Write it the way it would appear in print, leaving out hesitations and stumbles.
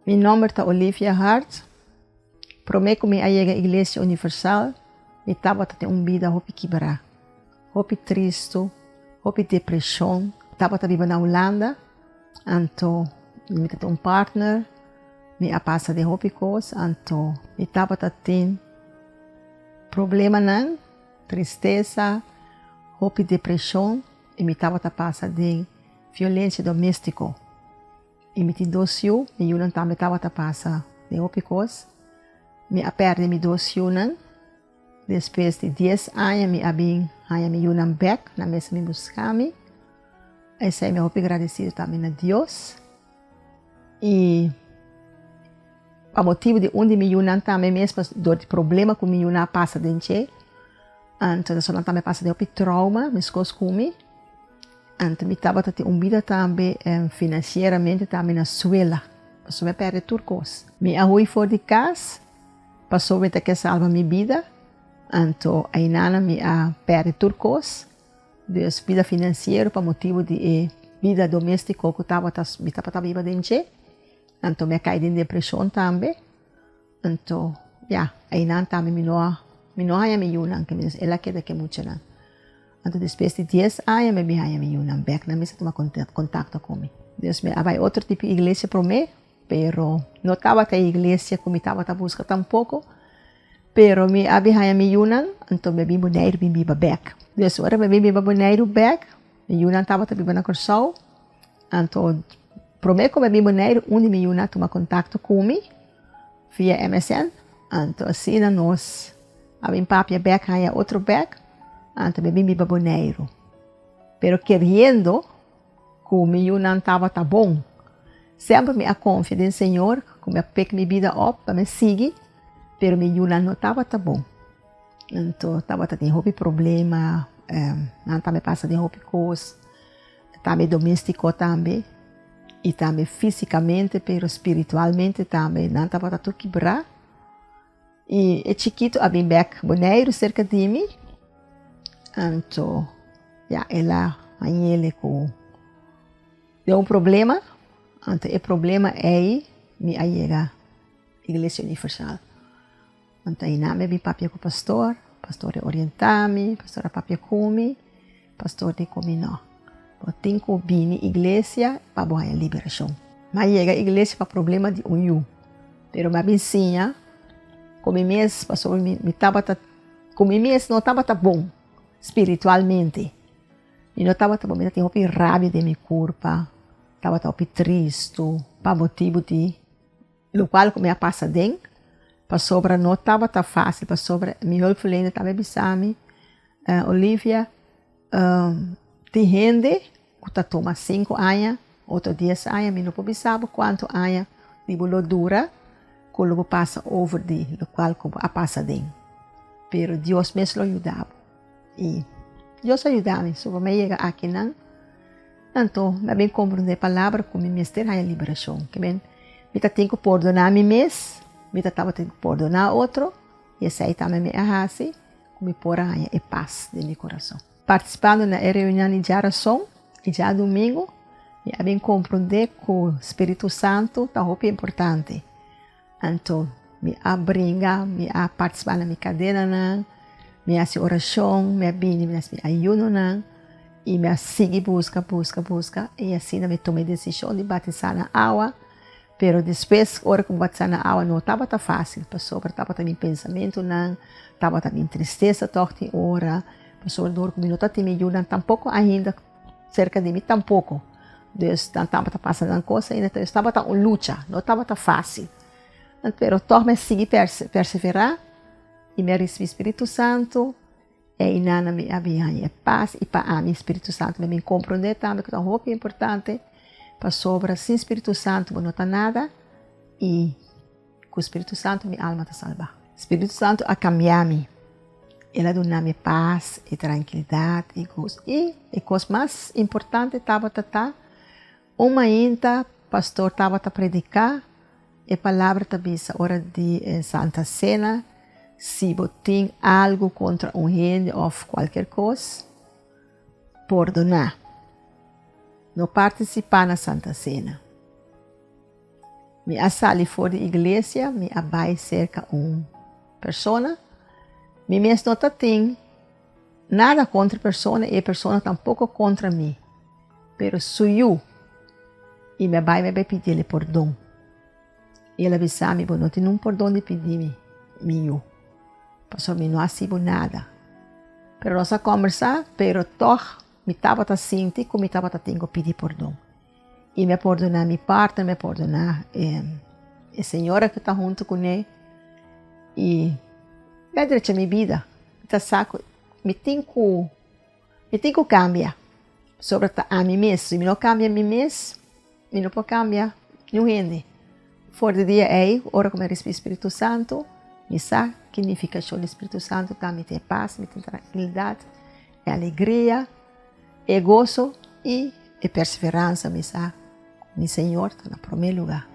Meu nome é Olivia Hart. Prometo que a Igreja Universal me estava a ter uma vida hopi quebrar, hopi triste, hopi depressão. Estava a viver na Holanda, então me ter um partner, me a passa de hopi coisas, então me estava a ter problema não, tristeza, hopi depressão e me estava a passar de violência doméstica. E me dossiu, e eu não estava a passar de hopi coisas. Me perde me dossiu, depois de 10 anos, me abri me unam back, na mesa me buscar-me. E sei me hopi agradecido também a Deus. E a motivo de onde me unam também mesmo, do problema que me unam passa dentro. Então, eu não também passa de hopi trauma, me escoço comigo. Então, me estava a ter uma vida também financeiramente também na suela. Passou me perder turcos. Me arrui fora de casa, passou me que salva minha vida. Então, aí nana me perde turcos. Dus vida financeira para motivo de vida doméstica que estava viva dentro. Então, me caí em depressão também. Então, aí nana também me não há me unam, que ela quer que muito não. Então, depois de 10 anos, me unam back, na mesa tomar contato comigo. Deus me havia outro tipo de igreja para mim, pero não estava a igreja como estava a buscar tampouco, pero me havia me unam, então me bimbo neiro, bimbo back. Deus ora me bimbo neiro back, me unam estava a bimbo na Corsol, então prometo que me bimbo neiro, onde me unam tomar contato comigo, via MSN, então assim nós, a minha papia back, aí outro back, então me bimbo boneiro. Pero querendo que o meu não estava tá bom, sempre me confio no Senhor, que me pega minha vida up, para me seguir, pero meu não estava tá bom. Então, estava tendo problema, não também passa de coisas, também doméstico também, e também fisicamente, pero espiritualmente também, não estava tudo quebrar. E é chiquito, a minha back boneiro cerca de mim. Então, ela aí ele deu problema, então o problema é me chega Igreja Universal. Então aí na me papia com o pastor orientar-me, pastor papia comigo, pastor de comigo. Eu tenho que vir à igreja para boa liberação. Mas chega a igreja para problema de eu. Pero me ensina, como mês pastor me estava como mês não estava bom. Espiritualmente. E não estava bom, eu tinha rabia de minha culpa, estava triste, para motivo de, o qual me passa dentro, para sobre não estava fácil, para sobre minha olho estava bisame, Olivia, tem gente que toma 5 anos, outro 10 anos, mas não pode saber quanto anos de dura, quando passa over de, o qual passa dentro. Pero Deus me ajudava. E Deus ajuda-me, sobre me chega aqui não. Então, me bem compreender a palavra como me ter a liberação. Que bem, me tenho que perdonar a mim mesmo, me tenho que perdonar outro, e aí também me arrase, como por aí é paz de meu coração. Participando na reunião de oração, e já domingo, me bem compreender que o Espírito Santo está muito importante. Então, me abringa, me participar na minha cadeira, me hace oração, me abine, me ayuno, e me sigue, busca, e assim me tomei a decisão de batizar na água, pero depois, hora que batizar na água, não estava tão fácil, passou, estava também pensamento, estava também tristeza, toque, hora, passou, dor, como não estava me ajudando, tampouco ainda, cerca de mim, tampouco, Deus estava passando coisa, ainda estava tão luta, não estava tão fácil, pero torna seguir, perseverar, e me recebi Espírito Santo, e nana me havia paz, e para mim Espírito Santo me compreender também, que é muito importante, para sobra sem Espírito Santo não está nada, e com o Espírito Santo minha alma está salva. Espírito Santo a cambiar-me, ela dá-me paz e tranquilidade e gosto. E a coisa mais importante estava uma ainda, pastor estava a predicar, e a palavra também, a hora de Santa Cena, se você tem algo contra gente ou qualquer coisa, perdonar. Não participar na Santa Cena. Me assali fora da igreja, me abai cerca pessoa. Me mesmo não tem nada contra a pessoa e a pessoa tampouco contra mim. Pero sou eu. E me vai pedir perdão. E ela disse a mim, não tem um perdão de pedir meu. Passou me não assibo nada. Pero nós conversar, pero toch me estava sinti como me estava tendo pedir perdão. E me perdonar minha parte, me perdonar a senhora que está junto com ele. E vedere a minha vida. Tá saco, me tenho que cambiar. Sobre a mim mesmo. Se me não cambia a mim mesmo, me não pode cambiar. Não rende. Fora do dia é, ora como é o Espírito Santo, me sabe que significa o Espírito Santo, tá? Me tem paz, me tem tranquilidade, é alegria, é gozo e perseverança, me sabe. Meu Senhor está no primeiro lugar.